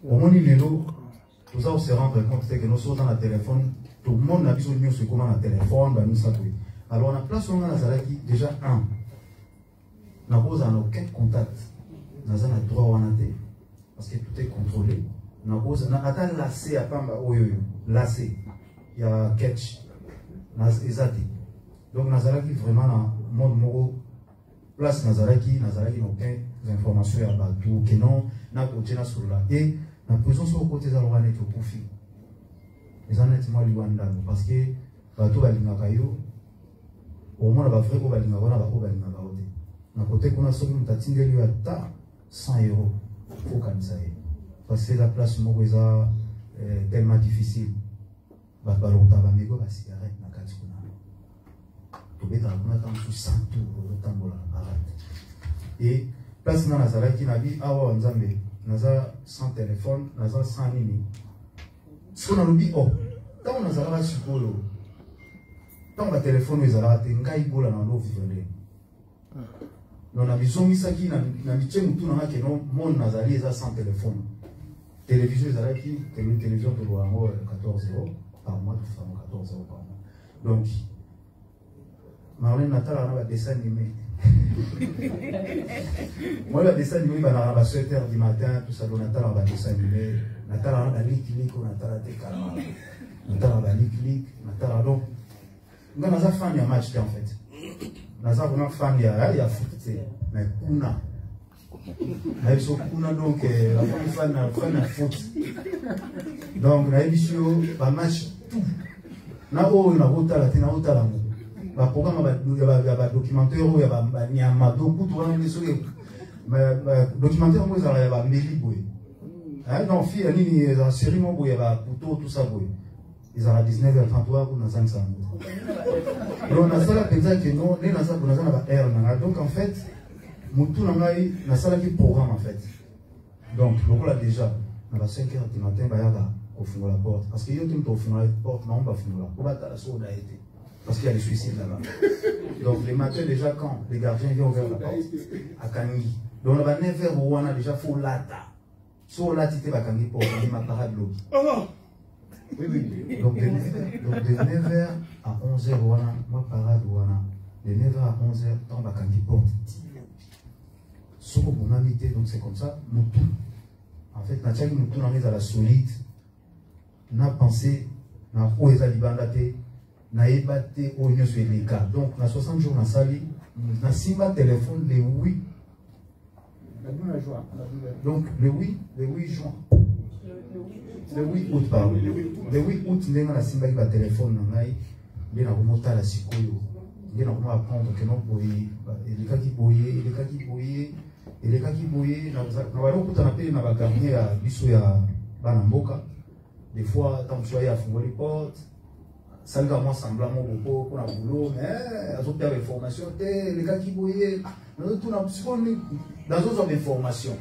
Au moins, nous allons se rendre compte que nous sommes dans le téléphone. Tout le monde a besoin de nous comment le téléphone. Alors, on a place où on a déjà un. On n'a aucun contact. On a droit à parce que tout est contrôlé. On a lacé à Pamba. Lacé. Il y a catch. Donc, on a vraiment un monde moro. Place Nazaraki n'a aucune information à Batou, que non, n'a pas sur là. Et la position sur le côté de l'Orane est au profit. Les honnêtement, parce que Batou va l'ingakayo, au moins, la vraie Obalinga, on a la Obalinga. Na côté qu'on a sauvé, on a tiré lui à 100 €. Faut comme ça. Parce que la place Mogoza est tellement difficile. Babalota, Bamego, la cigarette, na Katikuna. Et place dans la salle qui n'a dit ah ouais Nzambe naza sans téléphone naza sans nini ce qu'on a dit oh tant on a zala chikolo tant ba téléphone ils zala te ngai bola na lo vivre non na bisomi saki na miche mutu na ke non mon nazali za sans téléphone télévision zala qui télévision de loi 14 € par mois tout ça 14 € par mois donc Marlène Natal a un dessin animé. Moi, le dessin animé, il a 7h du matin, tout ça, Natal a un dessin animé. Natal a un lick, Natal a des calamars. Natal a un lick, Natal a donc. Nous avons un fan de match, en fait. Nous avons un fan de foot, mais Kuna. Nous avons donc un fan de foot. Donc, nous avons un match tout. Nous avons un ba programme ba documentaire ya ba nyama doku to wana so documentaire mo za ba mbeli boy non fi nini za série mo boy ba puto tout ça boy ils ont 19h33 pour dans 500 donc na sala penza que non les na sa pour na ba air na donc en fait mutu na ngai na sala ki programme en fait donc lokola déjà na ba 5h du matin ba ya ko funga la porte parce que yo tim to funga la porte na on ba funga ko ba ta la so da été parce qu'il y a des suicides là-bas. Donc les matins déjà quand les gardiens viennent ouvrir la porte à Kangi. Donc on va 9h où on a déjà faux lata. Sur la tité va Kangi pour gagner ma parade l'eau. Oui. Donc de 9h à 11h où on a ma parade où on a. De 9h à 11h on va Kangi porte. Sauf pour m'inviter donc c'est comme ça. Moutou. En fait Natchaki Moutou on est à la solide. On a pensé on a osé libandate. Na ébate au niveau sur les cas. Donc, na 60 jours na sali, na simba téléphone le 8. Donc, le 8 juin. Le 8 août, pardon. Le 8 août, nous avons la simba qui va téléphone na ngai. Nous avons monté à la sikoyo. Nous avons apprendre que non boyer, les cas qui boyer, nous avons tout appelé na bagarnier à biso ya banamboka. Des fois, tant que tu as fondé les portes. Ça lui a semblant beaucoup pour un boulot, mais elles ont des informations. Les gars qui bouillaient, dans d'autres informations.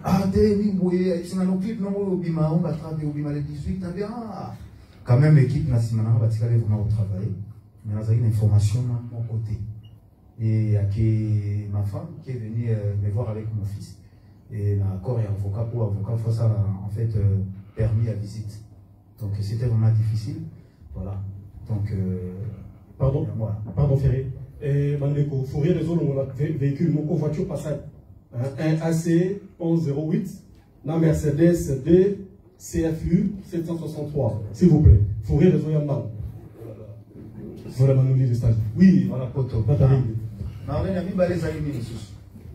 Ah, des bouillaient, si on a nos clips, on va travailler au Bima le 18, quand même, l'équipe nationale va vraiment au travail. Mais on a une information de mon côté. Et il y a ma femme qui est venue me voir avec mon fils. Et l'accord est avocat pour avocat, il faut ça, en fait, permis à visite. Donc c'était vraiment difficile. Voilà. Donc, pardon Ferré. Mandeko, Fourier les autres, on a véhicule, mon voiture passage. Un AC 1108, la Mercedes D CFU 763. S'il vous plaît. Fourier les autres, Yamban. Voilà, Manouli de stage. Oui, voilà, poto.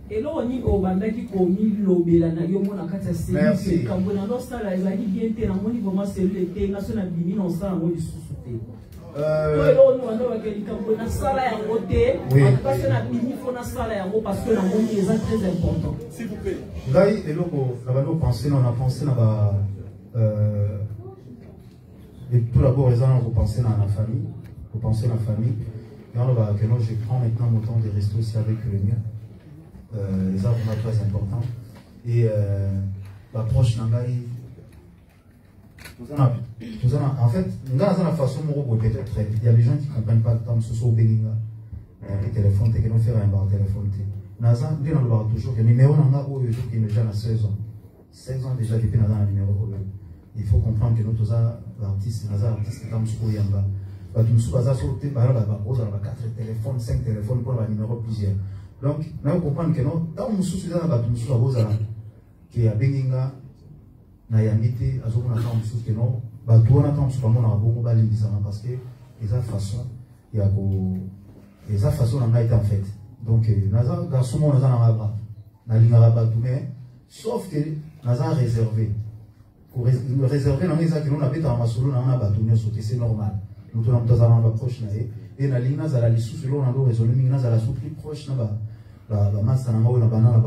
Et là, on y a qui commis l'obéla na yo mona kata c'est comme on a dans ça là, il va dire bien t'es dans mon niveau moi c'est le thé national bimi non ça on dit sous-souté. Ouais, là on a que comme on a ça là en côté, parce que na bimi faut na ça là en parce que na mon est très important. S'il vous plaît. Là et là on a pensé na et tout d'abord les gens vont penser dans la famille, vous pensez dans la famille. Et on va que non je prends maintenant mon temps de rester aussi avec le mien. Les arbres sont très importants. Et l'approche Nangaï, en fait, dans la façon peut-être il y a des gens qui ne comprennent pas le temps ce sont Beninga. Les téléphones, qui nous faire un bar téléphone. Nazan, on va toujours que le numéro Nanga ou le jour qui nous gêne à 16 ans. 16 ans déjà depuis dans un numéro. Il faut comprendre que nous, artistes, comme Souyamba, nous sommes 4 téléphones, 5 téléphones pour le numéro plusieurs. Donc, nous comprenons que nous, dans nous sommes qui a Benginga, Nayamite, Azokuna, que nous, parce que les façon, il y a des façons en fait. Donc, Naza, garçon, Naza, sauf que Naza réservé. Pour réserver, c'est normal. Nous sommes dans un proche. Et la ligne, la liste selon la résolu, la plus proche, la masse, la banane,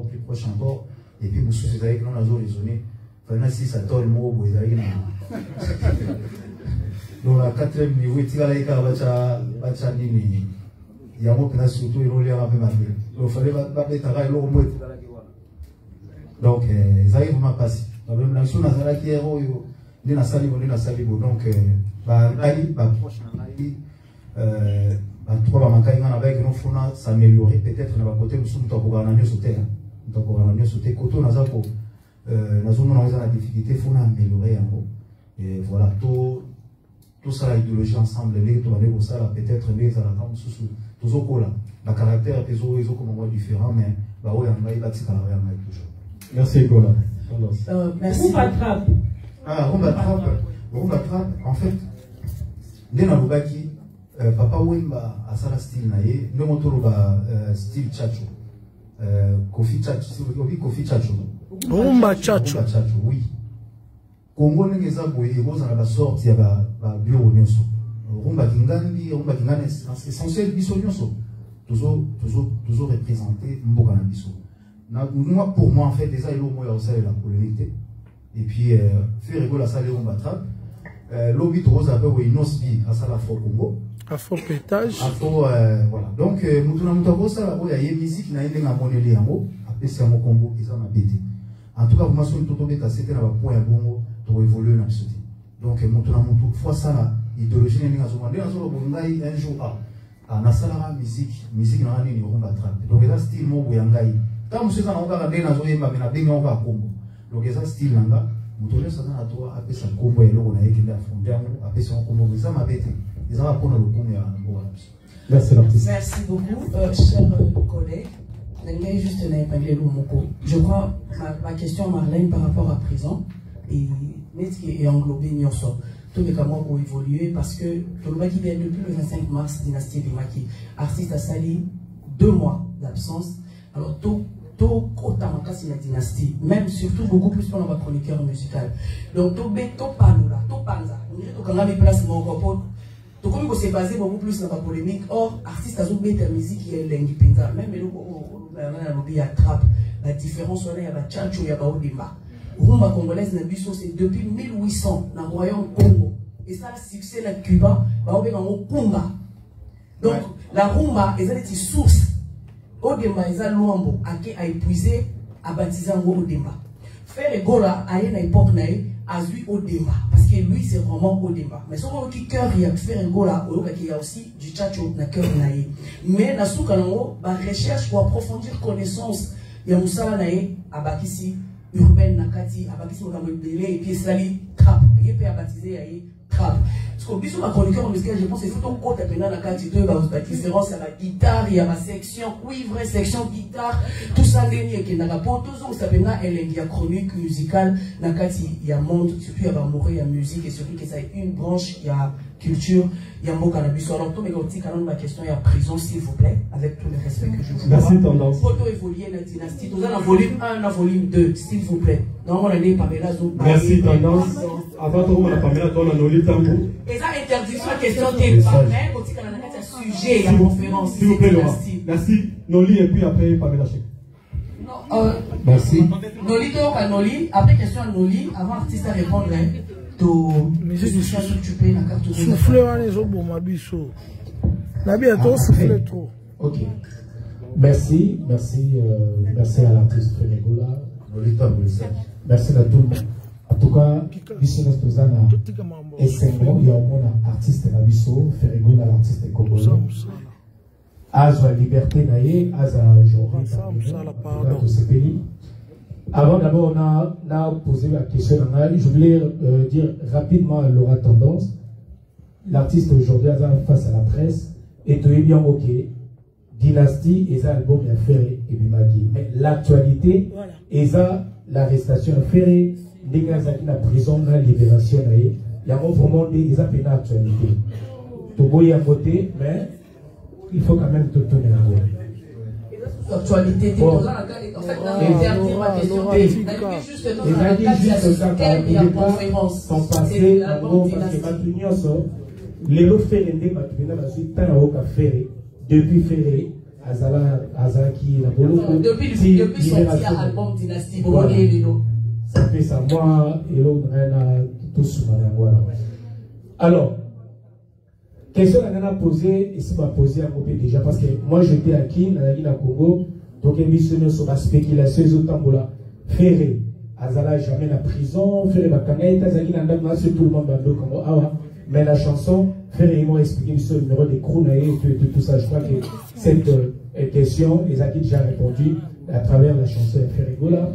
plus proche encore. Et puis, nous sommes avec nous, nous raisonné. Si ça tord le mot, vous avez dans la 4e niveau, il y a des il y a un surtout il y a un peu il fallait pas être l'eau donc ça y est vraiment passé même la chose nazara qui est donc proche trois avec nous faut s'améliorer peut-être dans côté nous sommes encore dans nos sauter côté nazako nous avons la difficulté faut améliorer en gros et voilà tout ça l'idéologie ensemble les tout ça peut-être les à la temps sous la caractère est comme différent, mais merci Gola. Merci. En fait, dès Papa Wemba a sa style naïe, nous montons style Chacho, Kofi Chacho. Rumba Chacho. Oui. Congo n'est pas pour y avoir la sortie à bureau nyoso. Rumba Kingandi, c'est essentiel biso nyoso. Toujours représenté Mboka na biso. Moi, pour moi, en fait, déjà, il y a au moins la polémique. Et puis, faire rigoler la salle Rumba Trap. L'obit rose avait une osbi à ça la Afro Congo. Afro pétage. Afro, voilà. Donc, Moutounamoutabo, ça, il y a une musique qui n'a pas monnaie liango, après c'est un Congo, et ça m'a pété. En tout cas, pour moi, si on a c'était un point à bon pour évoluer dans le société. Donc, Moutounamoutabo, fois ça, l'idéologie n'est pas demandée, un jour, na salara musique na nini Rumba Trap. Donc, ça, style, moi, Boyangai. Quand monsieur s'en a regardé, na zoé, ma bena benga, on va Congo. Donc, ça, style, là, Moutounamoutabo, ça, na toi, après ça, Congo, et l'eau, on a écrit la frontière, après ça, Congo, ça m'a pété. Ils ont appris le Congo, merci l'artiste. Merci beaucoup, chers collègues. Je crois ma question Marlène par rapport à présent est englobée tous les cas ont évolué parce que Tolobaki vient depuis le 25 mars dynastie Bimaki artiste a sali 2 mois d'absence alors tout autant c'est la dynastie même surtout beaucoup plus pour nos chroniqueurs musicaux donc tout panula tout panza on dirait que quand on a mis place mon repos tout comme c'est basé beaucoup plus dans la polémique or artiste a joué la musique qui est lengi pinza même il y a trap la différence on est à la tchatcho il y a pas Odimba rumba congolaise na biso c'est depuis 1800 dans le royaume Congo et ça le succès la Cuba ba obenga Kumba donc la rumba est une source Odimba est luambo a épuisé à baptiser Odimba faire Gola à une époque naïe a vu Odimba parce que lui c'est vraiment Odimba mais son qui cœur il y a faire Gola il y a aussi du tchatcho na cœur naïe mais na souka nango ba recherche pour approfondir connaissance il y a musala naïe à bakisi urbaine nakati abakisi makambo ebele et puis sali trap ye pe abaptisé ya ye trap parce que biso ma chroniqueur musical je pense il faut ton compte apena nakati to ba différence à la guitare il y a ma section cuivre section guitare tout ça ndeni ekendaka po toujours ça pena elengi ya chronique musicale nakati ya monde surtout ya ba mourir ya musique et surtout que ça est une branche il y a culture il y a mboka na biso alors to mekoti kana ma question ya prison s'il vous plaît avec tout le respect que je vous dois merci tendance photo évoluer la dynastie tout ça dans volume 1 dans volume 2 s'il vous plaît donc on a des Pamela Zo merci tendance avant tout on a Pamela Zo on a Noli Tambo et ça interdiction question t'es pas mais quand tu kana nakati sujet la conférence s'il vous plaît merci Noli et puis après Pamela Chek non merci Noli to Noli après question à Noli avant artiste à répondre souffler les autres bon biso na bien to souffler trop ok merci à l'artiste Feregola merci à tout le monde en tout cas biso Tozana et c'est bon il y a un artiste na biso Feregola l'artiste congolais la liberté naïe, aujourd'hui, dans ce pays. Avant d'abord, on a posé la question, je voulais dire rapidement à Laura Tendance. L'artiste aujourd'hui face à la presse et tu es bien ok. Dynastie et ça album est ferré et bimagi. Mais l'actualité et ça l'arrestation ferré, les gars qui la prison, la libération il y a vraiment des appels actualité. Togo y a voté, mais il faut quand même te tourner la voie. L'actualité, tu en fait, interdire ma question. Son passé, en gros, parce que maintenant, les lots ferrés, depuis ferré, Azaki, la Boloko. Depuis sorti à album Dynastie, ça fait ça, moi, et l'autre, tous, voilà. Alors, question qu'on a posée, et ça m'a posé à côté déjà, parce que moi j'étais à Kin, à Congo, donc il y a sur la spéculation, ils ont ferré, Azala jamais la prison, ferré Bakanga, Azaki n'a pas tout le monde dans le Congo, mais la chanson, ferré, ils m'ont expliqué sur le numéro des Krounaï et tout ça. Je crois que cette question, ils ont déjà répondu à travers la chanson Ferrigola.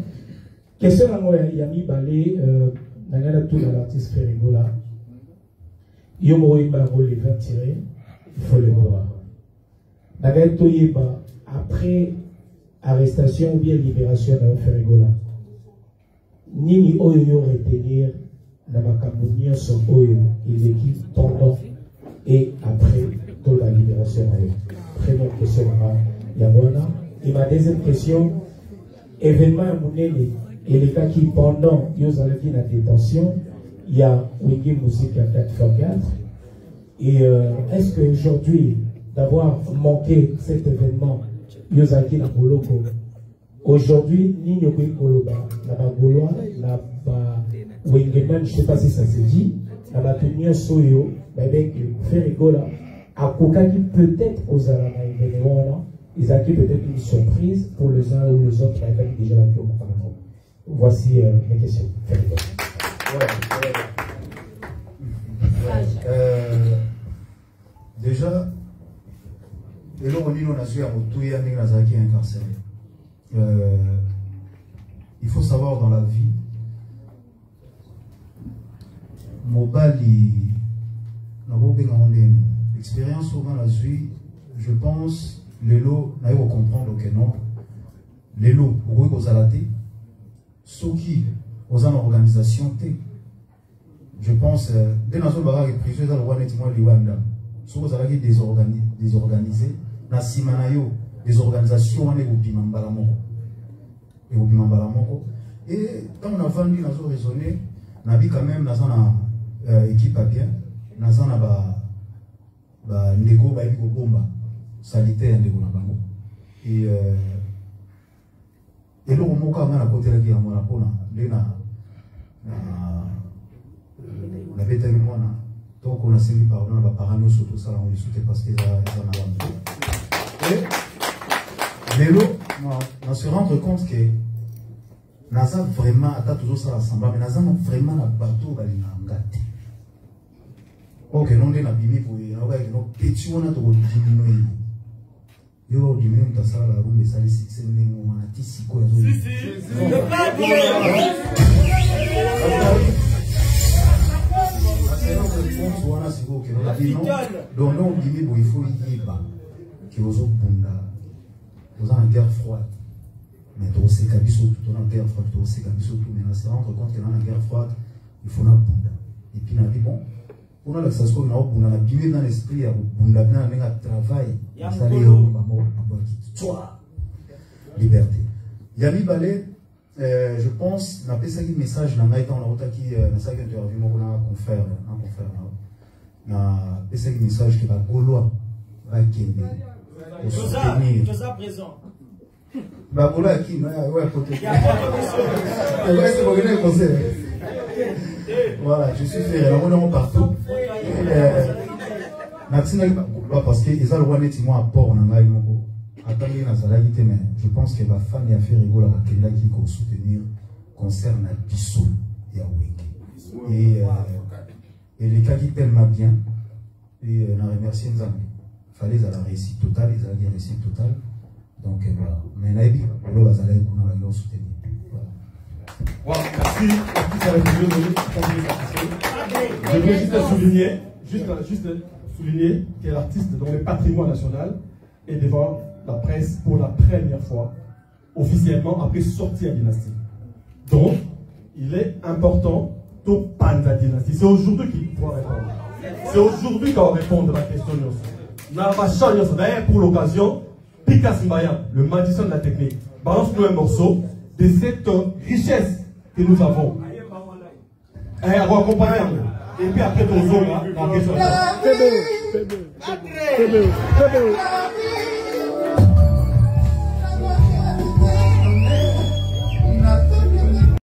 Question à moi, Yami Balé, n'a tout l'artiste Ferrigola. Yomoïba les 20 tirés, il faut le voir. Nagaï Toyeba, après arrestation ou bien libération de Ferrigola, Nini Oyo retenir la Macamonia son Oyo, il équipe pendant et après toute la libération. Première question à Yamwana. Et ma deuxième question, événement à Mouneli, et les cas qui pendant ils ont été la détention, il y a Wiki Musique à 4x4. Et est-ce qu'aujourd'hui, d'avoir manqué cet événement, ils ont été la Boloko, aujourd'hui, ni Nyoko Koloba, la Bagoloa, la Wingeman, je ne sais pas si ça se dit, la Batunia Soyo, avec Ferrigola, à Koka qui peut-être aux Alana événements, ils ont peut-être une surprise pour les uns ou les autres qui ont déjà la au Parlement. Voici les questions. Déjà, et là on dit qu'on a su à Moutouya, Nazaki incarcéré. Il faut savoir dans la vie, Mobali, l'expérience souvent la suite, je pense, les lots, n'a pas comprendre que non, les lots, pour eux, aux alatés, ceux qui, aux organisation, je pense, dès dans ce barrage de prison, dans le roi nettement Liwanda, ceux qui ont désorganisé, na simanayo, des organisations, on est au Bimambalamoko. Et au Bimambalamoko. Et quand on a vendu, on a raisonné, on a vu quand même, on a équipe à bien, on a négo, bomba, sanitaire, négo, et là, on a côté de la guerre, on a bête avec moi, donc on a servi par on a parano sur tout ça, on les soutient parce qu'ils en ont. Et là, on se rend compte que Naza vraiment, attends toujours ça rassemble, mais Naza vraiment la bateau va l'ingate. Ok, non, on a bimé pour y avoir une petite on a tout diminué. Yo, diminué, on a ça la roue, mais ça les c'est le même moment, on a tissé quoi. Donc non, il faut y aller qui aux autres vous en guerre froide. Mais tu sais qu'habitude tout en guerre froide, tu sais qu'habitude tout, mais on se rend compte que dans la guerre froide, il faut la bunda. Et puis on a dit bon, on a l'accès on a bimé dans l'esprit, on a bien un travail, ça les mort, liberté. Yami Balé, je pense, on a fait un message dans la on a qui dans sa interview, on a confère, on a fait un message qui va Gaulois, va Kémé, pour soutenir. Je suis présent. Bah Gaulois qui, ouais, côté. Voilà, je suis fait, on est partout. Parce que ils ont le droit d'être à port, on a mais je pense que ma femme a fait rigoler la qui qu'on soutenir concerne Bissou et et les cas qui tellement bien et on a remercié Nzambi fallait la réussite totale, ils avaient réussite totale. Donc voilà. Mais Naïbi, on va aller soutenir. Voilà, merci. Je veux juste souligner que l'artiste dans le patrimoine national est devant la presse pour la première fois, officiellement, après sortie à Dynastie. Donc, il est important de prendre la Dynastie. C'est aujourd'hui qu'il doit répondre. C'est aujourd'hui qu'on va répondre à la question. D'ailleurs, pour l'occasion, Pika Simbaya, le magicien de la technique, balance-nous un morceau de cette richesse que nous avons. Et puis après, on la question.